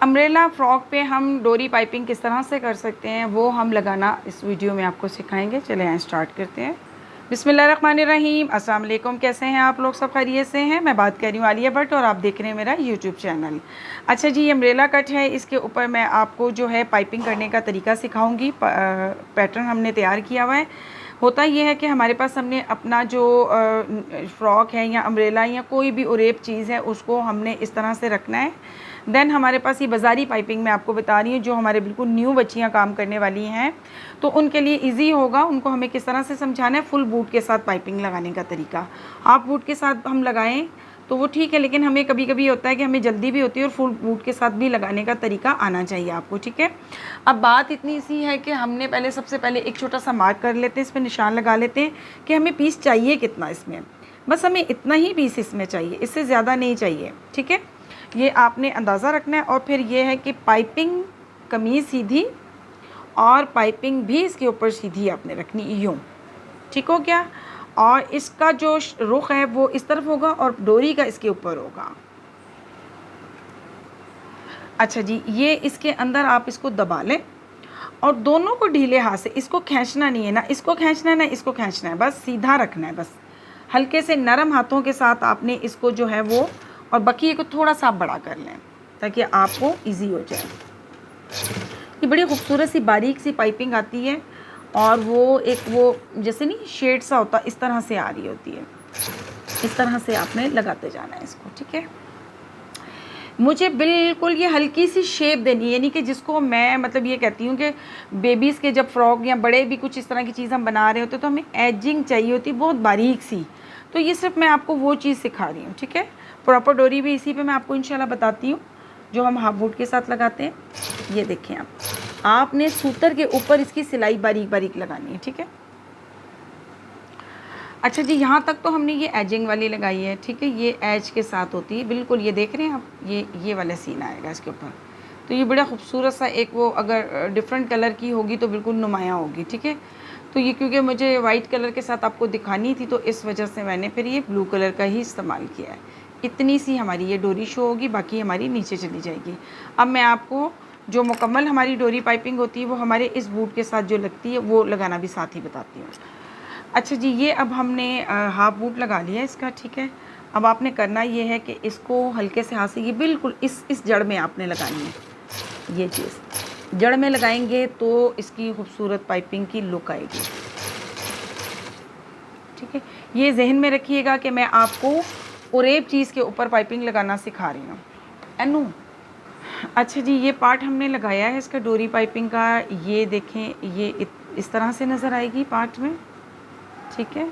Umbrella frock पे हम डोरी पाइपिंग किस तरह से कर सकते हैं वो हम लगाना इस वीडियो में आपको सिखाएंगे। चले यहाँ स्टार्ट करते हैं। बिस्मिल्लाहिर्रहमानिर्रहीम। अस्सलाम वालेकुम। कैसे हैं आप लोग? सब खैरियत से हैं? मैं बात कर रही हूँ आलिया भट्ट और आप देख रहे हैं मेरा यूट्यूब चैनल। अच्छा जी, ये अम्ब्रेला कट है। इसके ऊपर मैं आपको जो है पाइपिंग करने का तरीका सिखाऊंगी। पैटर्न हमने तैयार किया हुआ है। होता ये है कि हमारे पास हमने अपना जो फ़्रॉक है या अम्ब्रेला या कोई भी उरेब चीज़ है उसको हमने इस तरह से रखना है। देन हमारे पास ये बाज़ारी पाइपिंग मैं आपको बता रही हूँ, जो हमारे बिल्कुल न्यू बच्चियाँ काम करने वाली हैं तो उनके लिए इजी होगा। उनको हमें किस तरह से समझाना है, फुल बूट के साथ पाइपिंग लगाने का तरीका। हाफ बूट के साथ हम लगाएं तो वो ठीक है, लेकिन हमें कभी कभी होता है कि हमें जल्दी भी होती है और फुल बूट के साथ भी लगाने का तरीका आना चाहिए आपको, ठीक है। अब बात इतनी सी है कि हमने सबसे पहले एक छोटा सा मार्क कर लेते हैं, इसमें निशान लगा लेते हैं कि हमें पीस चाहिए कितना। इसमें बस हमें इतना ही पीस इसमें चाहिए, इससे ज़्यादा नहीं चाहिए, ठीक है। ये आपने अंदाज़ा रखना है। और फिर ये है कि पाइपिंग कमीज़ सीधी और पाइपिंग भी इसके ऊपर सीधी आपने रखनी, यूँ, ठीक हो गया। और इसका जो रुख है वो इस तरफ होगा और डोरी का इसके ऊपर होगा। अच्छा जी, ये इसके अंदर आप इसको दबा लें और दोनों को ढीले हाथ से, इसको खींचना नहीं है, ना इसको खींचना है ना इसको खींचना है, बस सीधा रखना है। बस हल्के से नरम हाथों के साथ आपने इसको जो है वो, और बकिए को थोड़ा सा बड़ा कर लें ताकि आपको इजी हो जाए। ये बड़ी खूबसूरत सी बारीक सी पाइपिंग आती है और वो जैसे नहीं शेड सा होता, इस तरह से आ रही होती है। इस तरह से आपने लगाते जाना है इसको, ठीक है। मुझे बिल्कुल ये हल्की सी शेप देनी है, यानी कि जिसको मैं मतलब ये कहती हूँ कि बेबीज़ के जब फ्रॉक या बड़े भी कुछ इस तरह की चीज़ हम बना रहे होते तो हमें एजिंग चाहिए होती बहुत बारीक सी। तो ये सिर्फ मैं आपको वो चीज़ सिखा रही हूँ, ठीक है। प्रॉपर डोरी भी इसी पे मैं आपको इंशाल्लाह बताती हूँ जो हम हाफ बूट के साथ लगाते हैं। ये देखें आपने सूतर के ऊपर इसकी सिलाई बारीक बारीक लगानी है, ठीक है। अच्छा जी, यहाँ तक तो हमने ये एजिंग वाली लगाई है, ठीक है। ये एज के साथ होती है बिल्कुल, ये देख रहे हैं आप, ये वाला सीन आएगा इसके ऊपर। तो ये बड़ा खूबसूरत सा एक वो अगर डिफरेंट कलर की होगी तो बिल्कुल नुमायाँ होगी, ठीक है। तो ये क्योंकि मुझे वाइट कलर के साथ आपको दिखानी थी तो इस वजह से मैंने फिर ये ब्लू कलर का ही इस्तेमाल किया है। इतनी सी हमारी ये डोरी शो होगी, बाकी हमारी नीचे चली जाएगी। अब मैं आपको जो मुकम्मल हमारी डोरी पाइपिंग होती है वो हमारे इस बूट के साथ जो लगती है वो लगाना भी साथ ही बताती हूँ। अच्छा जी, ये अब हमने हाफ बूट लगा लिया इसका, ठीक है। अब आपने करना ये है कि इसको हल्के से हाथ से ये बिल्कुल इस जड़ में आपने लगानी है। ये चीज़ जड़ में लगाएंगे तो इसकी खूबसूरत पाइपिंग की लुक आएगी, ठीक है। ये जहन में रखिएगा कि मैं आपको उरेब चीज़ के ऊपर पाइपिंग लगाना सिखा रही हूँ, एनू। अच्छा जी, ये पार्ट हमने लगाया है इसका डोरी पाइपिंग का। ये देखें, ये इस तरह से नज़र आएगी पार्ट में, ठीक है।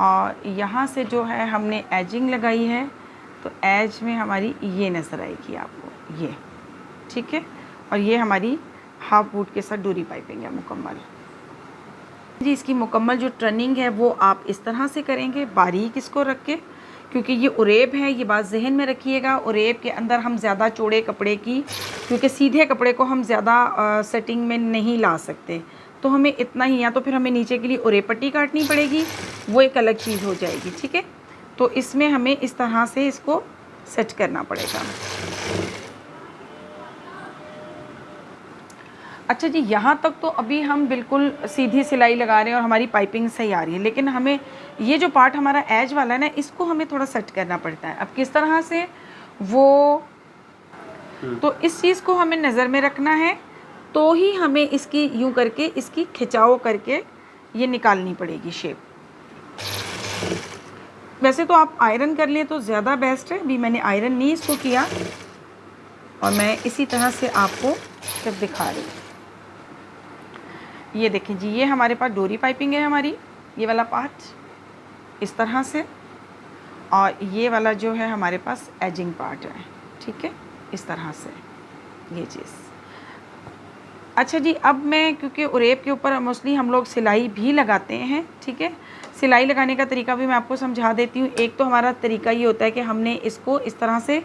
और यहाँ से जो है हमने एजिंग लगाई है तो एज में हमारी ये नज़र आएगी आपको, ये, ठीक है। और ये हमारी हाफ बूट के साथ डोरी पाइपिंग है मुकम्मल जी। इसकी मुकम्मल जो टर्निंग है वो आप इस तरह से करेंगे, बारीक इसको रख के, क्योंकि ये उरेब है, ये बात जहन में रखिएगा। उरेब के अंदर हम ज़्यादा चौड़े कपड़े की, क्योंकि सीधे कपड़े को हम ज़्यादा सेटिंग में नहीं ला सकते, तो हमें इतना ही, या तो फिर हमें नीचे के लिए उरेब पट्टी काटनी पड़ेगी, वो एक अलग चीज़ हो जाएगी, ठीक है। तो इसमें हमें इस तरह से इसको सेट करना पड़ेगा। अच्छा जी, यहाँ तक तो अभी हम बिल्कुल सीधी सिलाई लगा रहे हैं और हमारी पाइपिंग सही आ रही है, लेकिन हमें ये जो पार्ट हमारा एज वाला है ना, इसको हमें थोड़ा सेट करना पड़ता है। अब किस तरह से वो, तो इस चीज़ को हमें नज़र में रखना है, तो ही हमें इसकी यूं करके इसकी खिंचाव करके ये निकालनी पड़ेगी शेप। वैसे तो आप आयरन कर लें तो ज़्यादा बेस्ट है, अभी मैंने आयरन नहीं इसको किया और मैं इसी तरह से आपको सिर्फ दिखा रही हूँ। ये देखें जी, ये हमारे पास डोरी पाइपिंग है हमारी, ये वाला पार्ट इस तरह से, और ये वाला जो है हमारे पास एजिंग पार्ट है, ठीक है, इस तरह से ये चीज़। अच्छा जी, अब मैं क्योंकि उरेब के ऊपर मोस्टली हम लोग सिलाई भी लगाते हैं, ठीक है। सिलाई लगाने का तरीका भी मैं आपको समझा देती हूँ। एक तो हमारा तरीका ये होता है कि हमने इसको इस तरह से,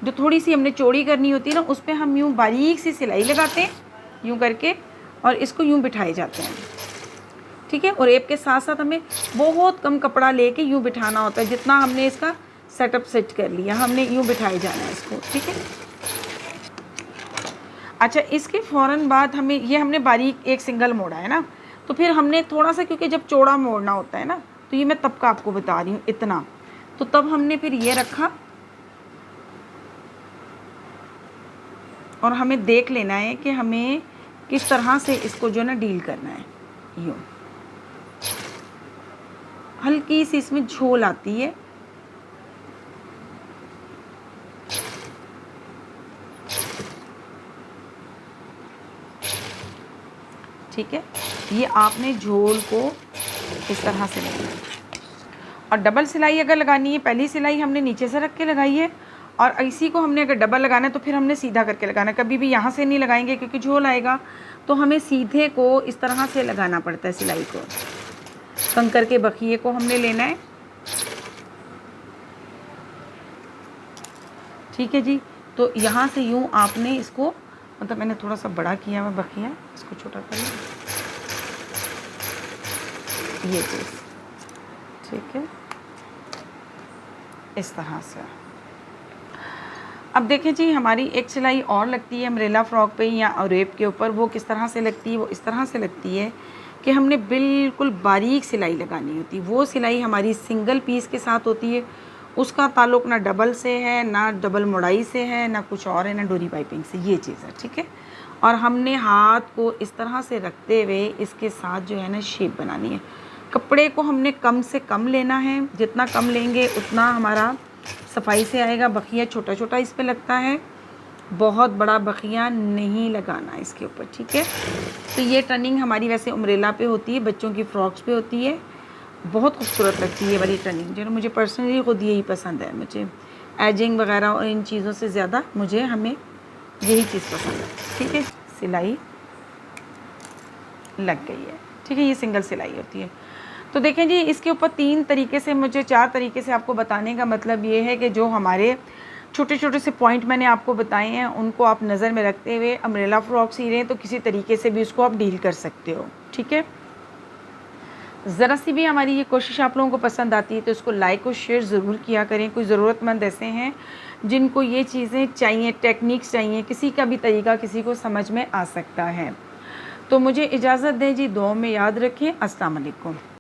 जो थोड़ी सी हमने चौड़ी करनी होती है ना, उस पर हम यूँ बारीक सी सिलाई लगाते हैं यूँ करके, और इसको यूँ बिठाए जाते हैं, ठीक है। उरेब के साथ साथ हमें बहुत कम कपड़ा लेके यूँ बिठाना होता है, जितना हमने इसका सेटअप सेट कर लिया हमने यूँ बिठाए जाना है इसको, ठीक है। अच्छा, इसके फ़ौरन बाद हमें ये हमने बारीक एक सिंगल मोड़ा है ना, तो फिर हमने थोड़ा सा, क्योंकि जब चौड़ा मोड़ना होता है ना, तो ये मैं तब का आपको बता रही हूँ इतना, तो तब हमने फिर ये रखा और हमें देख लेना है कि हमें किस तरह से इसको जो है ना डील करना है। यूँ हल्की सी इसमें झोल आती है, ठीक है। ये आपने झोल को इस तरह से लगाना है। और डबल सिलाई अगर लगानी है, पहली सिलाई हमने नीचे से रख के लगाई है, और इसी को हमने अगर डबल लगाना है तो फिर हमने सीधा करके लगाना है। कभी भी यहाँ से नहीं लगाएंगे क्योंकि झोल आएगा, तो हमें सीधे को इस तरह से लगाना पड़ता है सिलाई को। कंकर के बखिए को हमने लेना है, ठीक है जी। तो यहाँ से यूँ आपने इसको, मतलब मैंने थोड़ा सा बड़ा किया हुआ बखिया, इसको छोटा कर लिया, ये चीज़, ठीक है, इस तरह से। अब देखें जी, हमारी एक सिलाई और लगती है अम्ब्रेला फ्रॉक पे या रेप के ऊपर। वो किस तरह से लगती है? वो इस तरह से लगती है कि हमने बिल्कुल बारीक सिलाई लगानी होती है। वो सिलाई हमारी सिंगल पीस के साथ होती है, उसका ताल्लुक़ ना डबल से है, ना डबल मोड़ाई से है, ना कुछ और है, ना डोरी पाइपिंग से। ये चीज़ है, ठीक है। और हमने हाथ को इस तरह से रखते हुए इसके साथ जो है ना शेप बनानी है। कपड़े को हमने कम से कम लेना है, जितना कम लेंगे उतना हमारा सफाई से आएगा। बखिया छोटा छोटा इस पे लगता है, बहुत बड़ा बखिया नहीं लगाना इसके ऊपर, ठीक है। तो ये टर्निंग हमारी वैसे अम्ब्रेला पे होती है, बच्चों की फ्रॉक्स पे होती है, बहुत खूबसूरत लगती है ये वाली टर्निंग, जो मुझे पर्सनली खुद यही पसंद है। मुझे एजिंग वगैरह और इन चीज़ों से ज़्यादा हमें यही चीज़ पसंद है, ठीक है। सिलाई लग गई है, ठीक है, ये सिंगल सिलाई होती है। तो देखें जी, इसके ऊपर 3 तरीके से, मुझे 4 तरीके से आपको बताने का मतलब ये है कि जो हमारे छोटे छोटे से पॉइंट मैंने आपको बताए हैं, उनको आप नज़र में रखते हुए अम्ब्रेला फ्रॉक सी रहे हैं तो किसी तरीके से भी उसको आप डील कर सकते हो, ठीक है। ज़रा सी भी हमारी ये कोशिश आप लोगों को पसंद आती है तो इसको लाइक और शेयर ज़रूर किया करें। कोई ज़रूरतमंद ऐसे हैं जिनको ये चीज़ें चाहिए, टेक्निक्स चाहिए, किसी का भी तरीका किसी को समझ में आ सकता है। तो मुझे इजाज़त दें जी, दुआ में याद रखें। अस्सलाम वालेकुम।